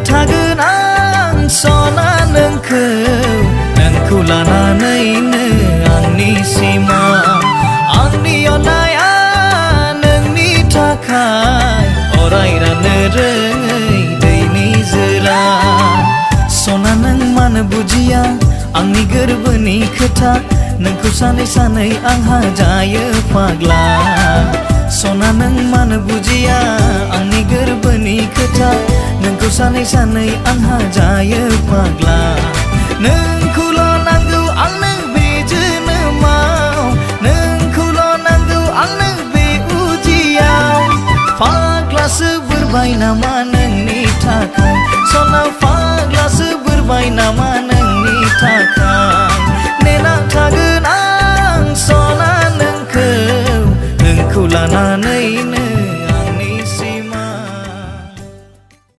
थागोन आं सना नोंखौ लानानैनो आंनि सिमा आंनि अननाया नोंनि थाखाय अराय राननो रोङै दैनि जोला सना नों मानो बुजिया आंनि गोरबोनि खोथा नोंखौ सानै सानै आंहा जायो फाग्ला सना नों मानो बुजिया आंनि गोरबोनि खोथा नोंखौ सानै सानै आंहा जायो फाग्ला नोंखौल' नांगौ आंनो बे जोनोमाव नोंखौल' नांगौ आंनो बे उजियाव फाग्लासो बोरबाय नामा नोंनि थाखाय सना फाग्लासो बोरबाय नामा